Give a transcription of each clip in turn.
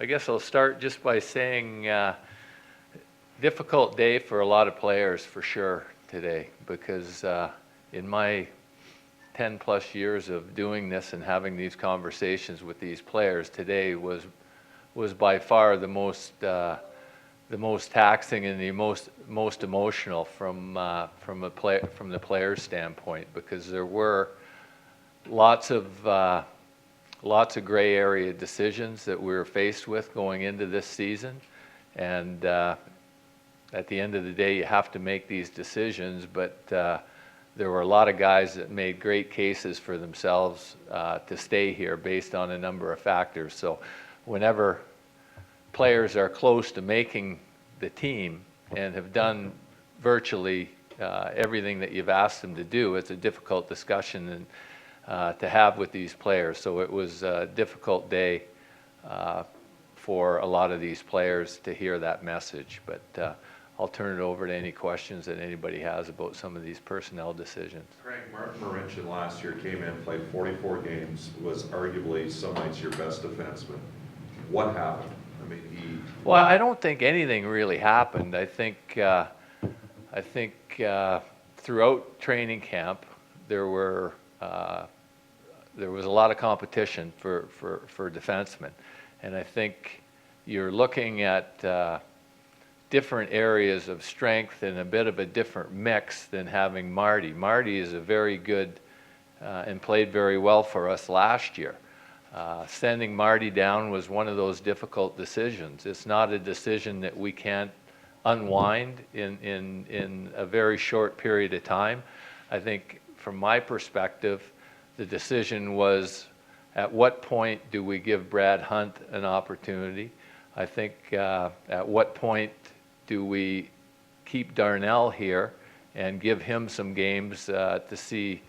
I guess I'll start just by saying difficult day for a lot of players for sure today, because in my 10 plus years of doing this and having these conversations with these players, today was by far the most taxing and the most emotional from the player's standpoint, because there were lots of gray area decisions that we were faced with going into this season, and at the end of the day, you have to make these decisions. But there were a lot of guys that made great cases for themselves to stay here based on a number of factors. So whenever players are close to making the team and have done virtually everything that you've asked them to do, it's a difficult discussion to have with these players. So it was a difficult day for a lot of these players to hear that message. But I'll turn it over to any questions that anybody has about some of these personnel decisions. Craig, Martin Marincin last year came in, played 44 games, was arguably some nights your best defenseman. What happened? I mean, Well, I don't think anything really happened. I think throughout training camp there was a lot of competition for defensemen, and I think you're looking at different areas of strength and a bit of a different mix than having Marty. Marty is a very good and played very well for us last year. Sending Marty down was one of those difficult decisions. It's not a decision that we can't unwind in a very short period of time. I think from my perspective, the decision was, at what point do we give Brad Hunt an opportunity? I think at what point do we keep Darnell here and give him some games to see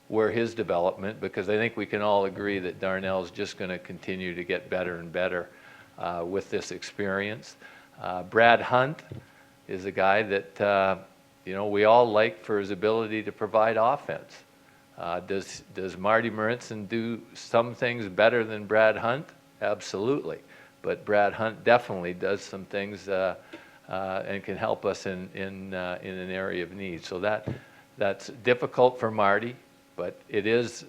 where his development, because I think we can all agree that Darnell is just going to continue to get better and better with this experience. Brad Hunt is a guy that we all like for his ability to provide offense. Does Marty Marincin do some things better than Brad Hunt? Absolutely. But Brad Hunt definitely does some things and can help us in an area of need. So that's difficult for Marty, but it is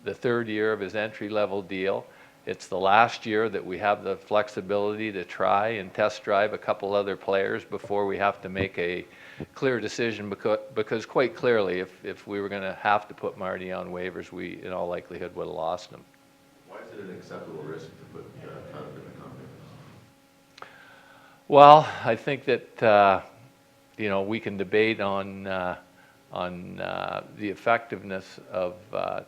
the third year of his entry-level deal. It's the last year that we have the flexibility to try and test drive a couple other players before we have to make a clear decision, because quite clearly, if we were going to have to put Marty on waivers, we in all likelihood would have lost him. Why is it an acceptable risk to put Hunt in the company? Well, I think that we can debate on the effectiveness of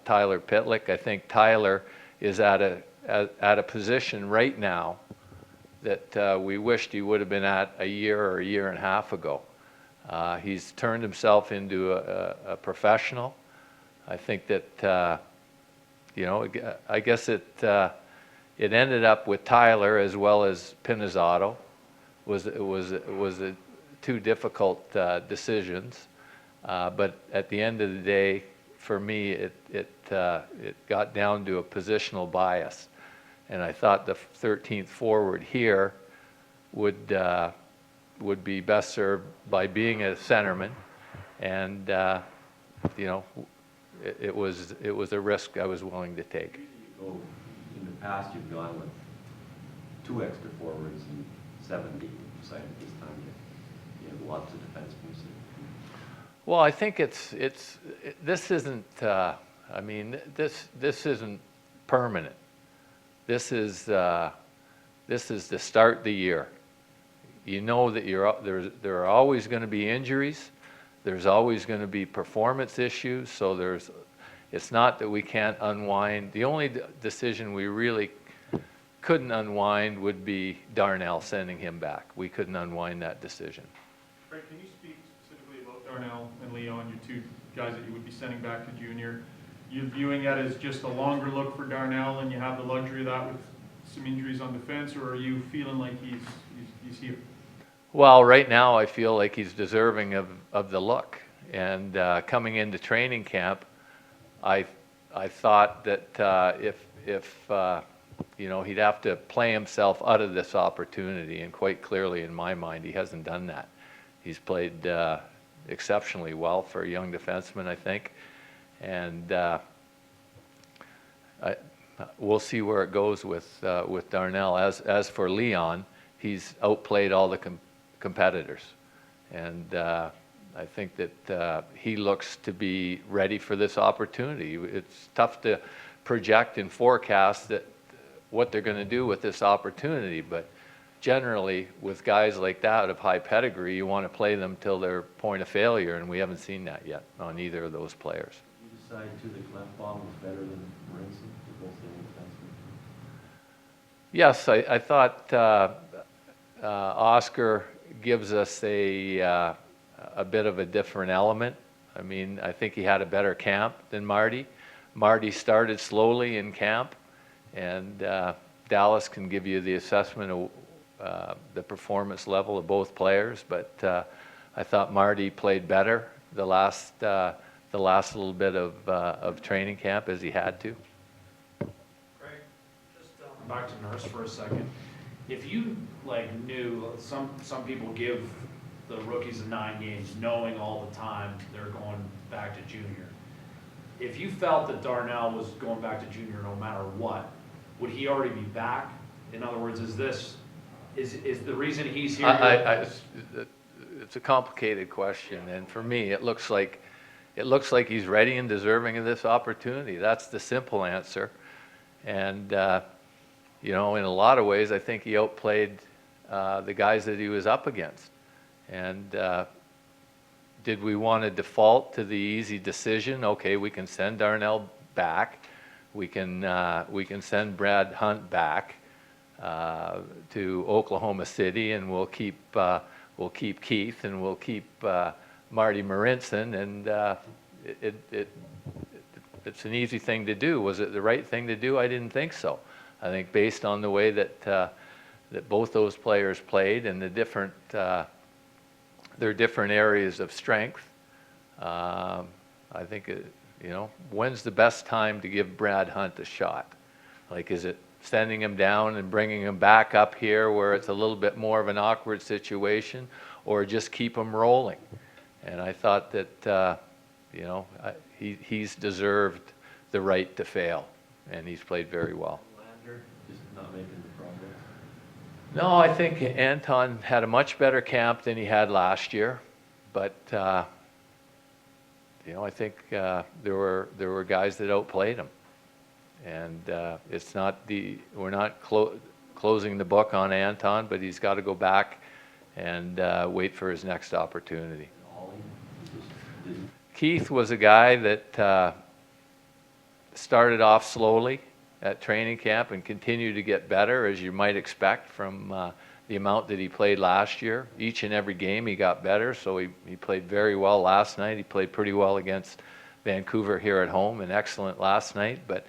Tyler Pitlick. I think Tyler is at a position right now that we wished he would have been at a year or a year and a half ago. He's turned himself into a professional. I think that I guess it ended up with Tyler as well as Pinizzato. It was two difficult decisions, but at the end of the day, for me, it got down to a positional bias, and I thought the 13th forward here would be best served by being a centerman, and it was a risk I was willing to take. In the past, you've gone with two extra forwards and 7 deep. Decided this time you have lots of defensemen. Well, I think this isn't. This isn't permanent. This is to start the year. You know that there are always going to be injuries. There's always going to be performance issues. So it's not that we can't unwind. The only decision we really couldn't unwind would be Darnell, sending him back. We couldn't unwind that decision. Craig, can you speak specifically about Darnell and Leon, your two guys that you would be sending back to junior? You're viewing that as just a longer look for Darnell, and you have the luxury of that with some injuries on defense, or are you feeling like he's here? Well, right now I feel like he's deserving of the look. And coming into training camp, I thought that if he'd have to play himself out of this opportunity, and quite clearly in my mind, he hasn't done that. He's played exceptionally well for a young defenseman, I think, and we'll see where it goes with Darnell. As for Leon, he's outplayed all the competitors, and I think that he looks to be ready for this opportunity. It's tough to project and forecast what they're going to do with this opportunity, but generally with guys like that of high pedigree, you want to play them till their point of failure, and we haven't seen that yet on either of those players. You decide too that Clefbaum was better than Marinson, the both defensemen? Yes, I thought Oscar gives us a bit of a different element. I mean, I think he had a better camp than Marty. Marty started slowly in camp, and Dallas can give you the assessment of the performance level of both players, but I thought Marty played better the last little bit of training camp, as he had to. Craig, just back to Nurse for a second. If you knew, some people give the rookies the 9 games knowing all the time they're going back to junior. If you felt that Darnell was going back to junior no matter what, would he already be back? In other words, is the reason he's here? It's a complicated question, and for me, it looks like he's ready and deserving of this opportunity. That's the simple answer, and in a lot of ways, I think he outplayed the guys that he was up against. And did we want to default to the easy decision? Okay, we can send Darnell back. We can send Brad Hunt back to Oklahoma City, and we'll keep Keith, and we'll keep Marty Marinson, and it's an easy thing to do. Was it the right thing to do? I didn't think so. I think based on the way that both those players played and their different areas of strength, I think when's the best time to give Brad Hunt a shot? Is it sending him down and bringing him back up here where it's a little bit more of an awkward situation, or just keep him rolling? And I thought that he's deserved the right to fail, and he's played very well. Lander just not making the progress? No, I think Anton had a much better camp than he had last year, but I think there were guys that outplayed him, and we're not closing the book on Anton, but he's got to go back and wait for his next opportunity. Keith was a guy that started off slowly at training camp and continued to get better, as you might expect from the amount that he played last year. Each and every game he got better, so he played very well last night. He played pretty well against Vancouver here at home, and excellent last night. But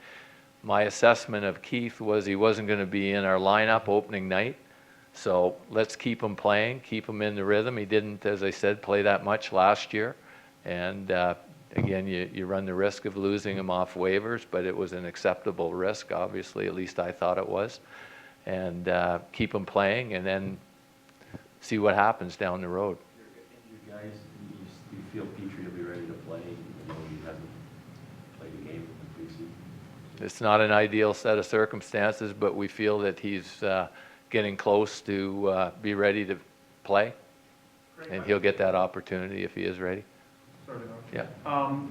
my assessment of Keith was he wasn't going to be in our lineup opening night, so let's keep him playing, keep him in the rhythm. He didn't, as I said, play that much last year, and again, you run the risk of losing him off waivers, but it was an acceptable risk, obviously, at least I thought it was. And keep him playing, and then see what happens down the road. You guys, do you feel Petrie will be ready to play, even though he hasn't played a game in the preseason? It's not an ideal set of circumstances, but we feel that he's getting close to be ready to play, and he'll get that opportunity if he is ready. Sorry to interrupt. Yeah.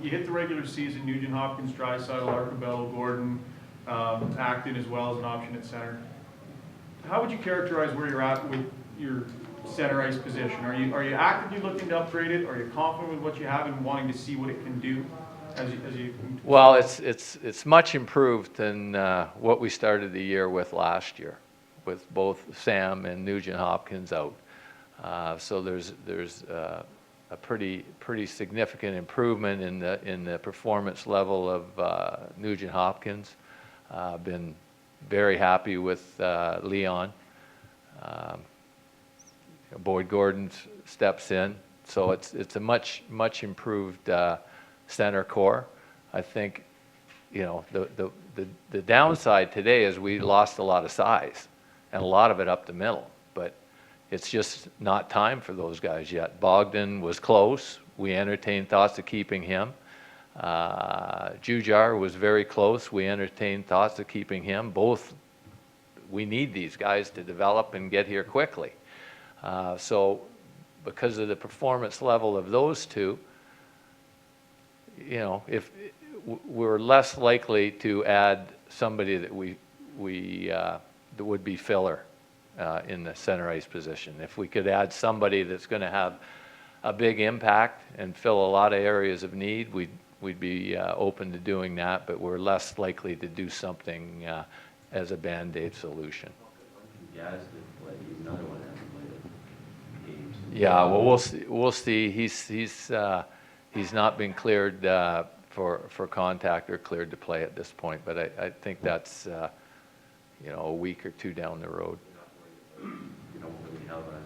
You hit the regular season, Nugent Hopkins, Draisaitl, Arcobello, Gordon, Acton as well as an option at center. How would you characterize where you're at with your center ice position? Are you actively looking to upgrade it? Are you confident with what you have and wanting to see what it can do as you? Well, it's much improved than what we started the year with last year, with both Sam and Nugent Hopkins out. So there's a pretty significant improvement in the performance level of Nugent Hopkins. Been very happy with Leon. Boyd Gordon steps in, so it's a much improved center core. I think the the downside today is we lost a lot of size, and a lot of it up the middle, but it's just not time for those guys yet. Bogdan was close. We entertained thoughts of keeping him. Jujar was very close. We entertained thoughts of keeping him. Both, we need these guys to develop and get here quickly. So because of the performance level of those two, you know, if we're less likely to add somebody that that would be filler in the center ice position. If we could add somebody that's going to have a big impact and fill a lot of areas of need, we'd be open to doing that, but we're less likely to do something as a Band-Aid solution. Gaz did play, another one hasn't played games. Yeah, well, we'll see. He's not been cleared for contact or cleared to play at this point, but I think that's you know, a week or two down the road. You don't really have a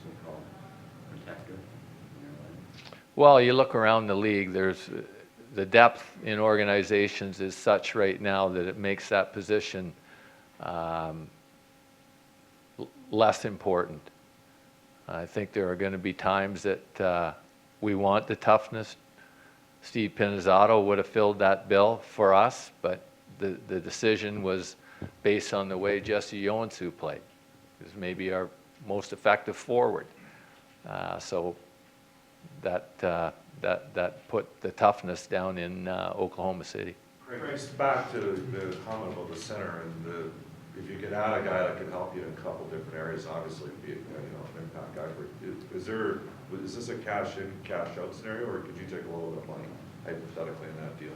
so-called protector in your line. Well, you look around the league, there's the depth in organizations is such right now that it makes that position less important. I think there are going to be times that we want the toughness. Steve Pinizzato would have filled that bill for us, but the decision was based on the way Jesse Joensuu played. He was maybe our most effective forward. So that put the toughness down in Oklahoma City. Craig, just back to the comment about the center and if you could add a guy that could help you in a couple different areas, obviously be an impact guy for is this a cash in, cash out scenario, or could you take a little bit of money hypothetically in that deal?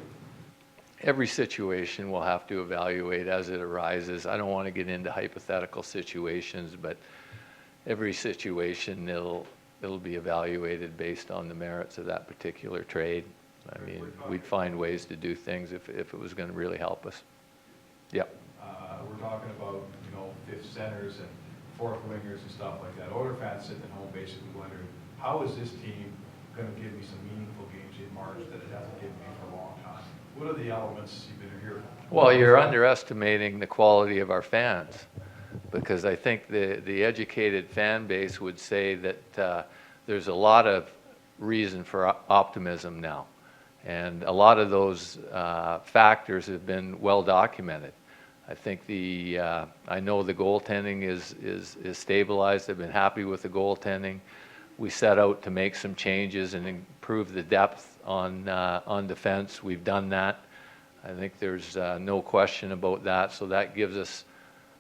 Every situation we'll have to evaluate as it arises. I don't want to get into hypothetical situations, but every situation it'll be evaluated based on the merits of that particular trade. I mean, we'd find ways to do things if it was going to really help us. Yep. We're talking about, you know, fifth centers and fourth wingers and stuff like that. Oilers fans sitting at home basically wondering, how is this team going to give me some meaningful games in March that it hasn't given me for a long time? What are the elements you've been hearing? Well, you're underestimating the quality of our fans, because I think the educated fan base would say that there's a lot of reason for optimism now, and a lot of those factors have been well documented. I think I know the goaltending is stabilized. I've been happy with the goaltending. We set out to make some changes and improve the depth on defense. We've done that. I think there's no question about that. So that gives us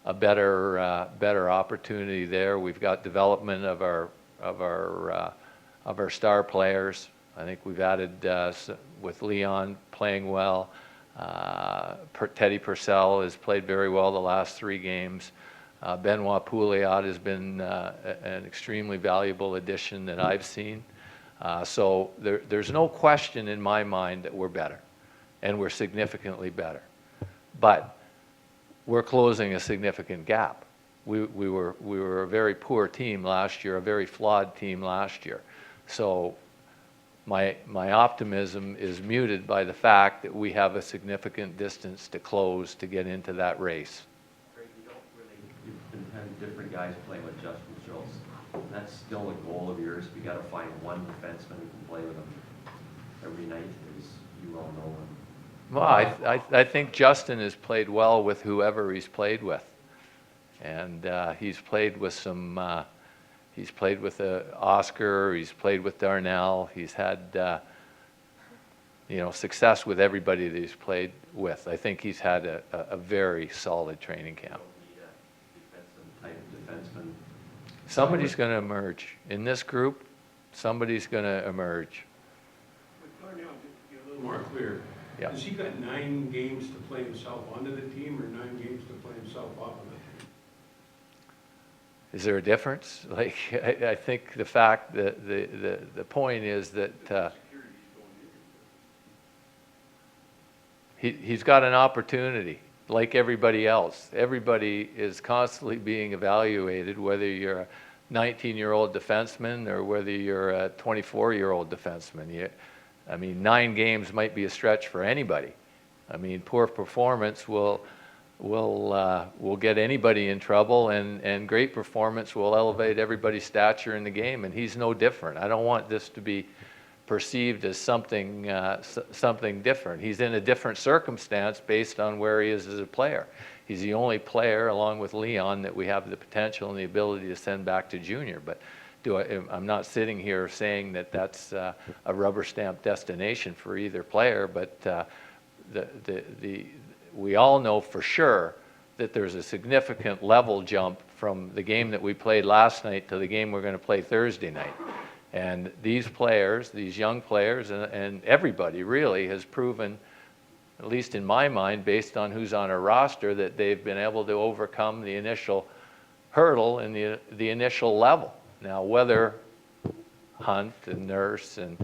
a better opportunity there. We've got development of our star players. I think we've added with Leon playing well. Teddy Purcell has played very well the last 3 games. Benoit Pouliot has been an extremely valuable addition that I've seen. So there's no question in my mind that we're better, and we're significantly better. But we're closing a significant gap. We were a very poor team last year, a very flawed team last year. So my optimism is muted by the fact that we have a significant distance to close to get into that race. Craig, you've been having different guys playing with Justin Schultz. That's still a goal of yours. You got to find one defenseman who can play with him every night, as you all know. Well, I think Justin has played well with whoever he's played with, and he's played with some. He's played with Oscar. He's played with Darnell. He's had success with everybody that he's played with. I think he's had a very solid training camp. You don't need a defensive type of defenseman. Somebody's going to emerge in this group. Somebody's going to emerge. With Darnell, to get a little more clear, Yeah. has he got 9 games to play himself onto the team or 9 games to play himself off of the team? Is there a difference? Like, I think the fact that the point is that he's got an opportunity like everybody else. Everybody is constantly being evaluated, whether you're a 19-year-old defenseman or whether you're a 24-year-old defenseman. I mean, 9 games might be a stretch for anybody. I mean, poor performance will get anybody in trouble, and great performance will elevate everybody's stature in the game, and he's no different. I don't want this to be perceived as something different. He's in a different circumstance based on where he is as a player. He's the only player, along with Leon, that we have the potential and the ability to send back to junior. But I'm not sitting here saying that that's a rubber stamp destination for either player, but we all know for sure that there's a significant level jump from the game that we played last night to the game we're going to play Thursday night. And these players, these young players, and everybody really has proven, at least in my mind, based on who's on our roster, that they've been able to overcome the initial hurdle and the initial level. Now, whether Hunt and Nurse and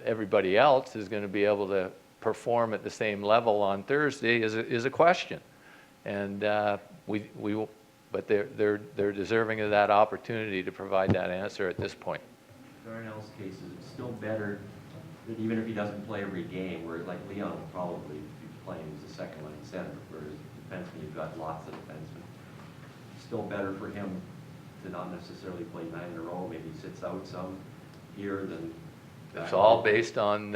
everybody else is going to be able to perform at the same level on Thursday is a question, and but they're deserving of that opportunity to provide that answer at this point. Darnell's case is it's still better that even if he doesn't play every game, where like Leon will probably be playing as a second line center, whereas defenseman you've got lots of defensemen. Still better for him to not necessarily play 9 in a row. Maybe he sits out some here than. It's all based on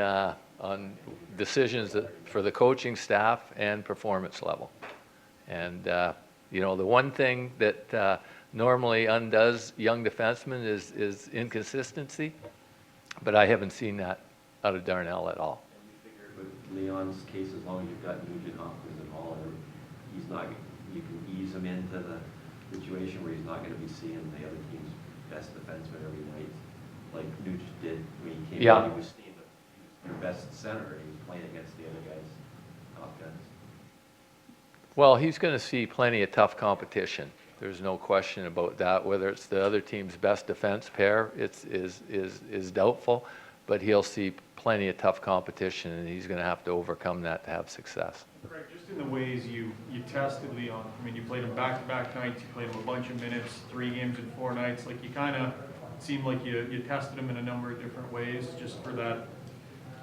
decisions for the coaching staff and performance level. And you know, the one thing that normally undoes young defensemen is inconsistency, but I haven't seen that out of Darnell at all. And you figure with Leon's case, as long as you've got Nugent Hopkins and all, he's not. You can ease him into the situation where he's not going to be seeing the other team's best defenseman every night, like Nugent did when he came in. He was seeing your best center, and he was playing against the other guys' top guys. Well, he's going to see plenty of tough competition. There's no question about that. Whether it's the other team's best defense pair, is doubtful, but he'll see plenty of tough competition, and he's going to have to overcome that to have success. Craig, just in the ways you tested Leon, I mean, you played him back-to-back nights, you played him a bunch of minutes, 3 games in 4 nights, like you kind of seemed like you tested him in a number of different ways just for that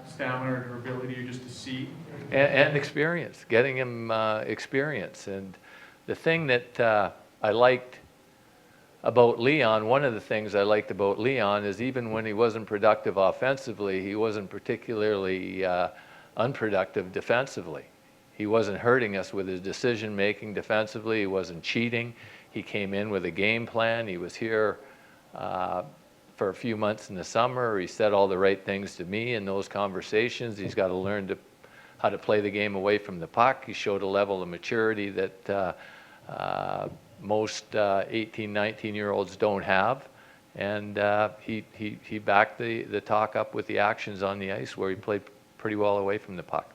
stamina or ability or just to see. And experience, getting him experience. And the thing that I liked about Leon, one of the things I liked about Leon is even when he wasn't productive offensively, he wasn't particularly unproductive defensively. He wasn't hurting us with his decision-making defensively. He wasn't cheating. He came in with a game plan. He was here for a few months in the summer. He said all the right things to me in those conversations. He's got to learn how to play the game away from the puck. He showed a level of maturity that most 18, 19-year-olds don't have. And he backed the talk up with the actions on the ice where he played pretty well away from the puck.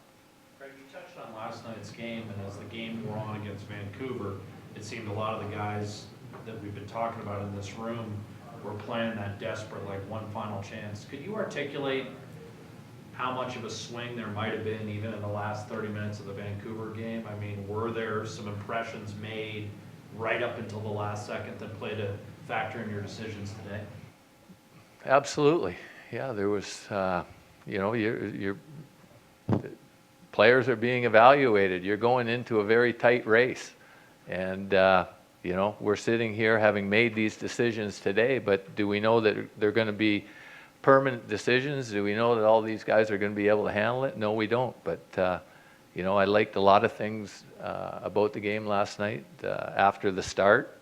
Craig, you touched on last night's game, and as the game wore on against Vancouver, it seemed a lot of the guys that we've been talking about in this room were playing that desperate, like, one final chance. Could you articulate how much of a swing there might have been even in the last 30 minutes of the Vancouver game? I mean, were there some impressions made right up until the last second that played a factor in your decisions today? Absolutely. Yeah, there was, you know, your players are being evaluated. You're going into a very tight race. And, you know, we're sitting here having made these decisions today, but do we know that they're going to be permanent decisions? Do we know that all these guys are going to be able to handle it? No, we don't. But, you know, I liked a lot of things about the game last night after the start,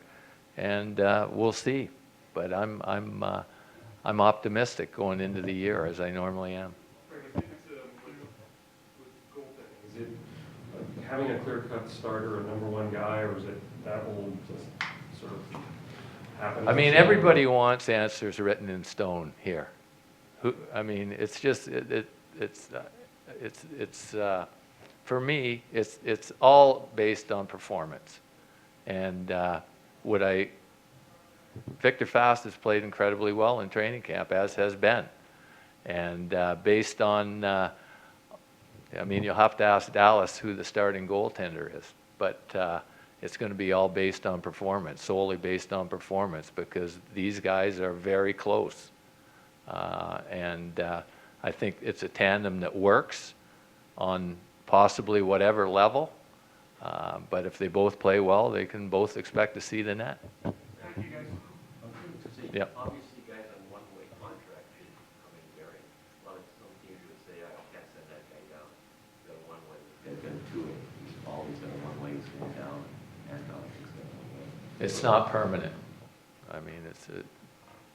and we'll see. But I'm optimistic going into the year, as I normally am. Is it having a clear-cut starter, a number 1 guy, or is it that will just sort of happen? I mean, everybody wants answers written in stone here. I mean, it's just for me, it's all based on performance. And Victor Fast has played incredibly well in training camp, as has Ben. And based on, I mean, you'll have to ask Dallas who the starting goaltender is, but it's going to be all based on performance, solely based on performance, because these guys are very close. And I think it's a tandem that works on possibly whatever level. But if they both play well, they can both expect to see the net. Thank you, guys. Yep. Obviously, guys on one-way contract should come in very, well, some teams would say, I can't send that guy down. The one-way, he's got a two-way, he's always got a one-way, he's going down, and he's got a one-way. It's not permanent. I mean,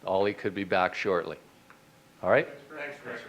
Ollie could be back shortly. All right? Thanks, Chris.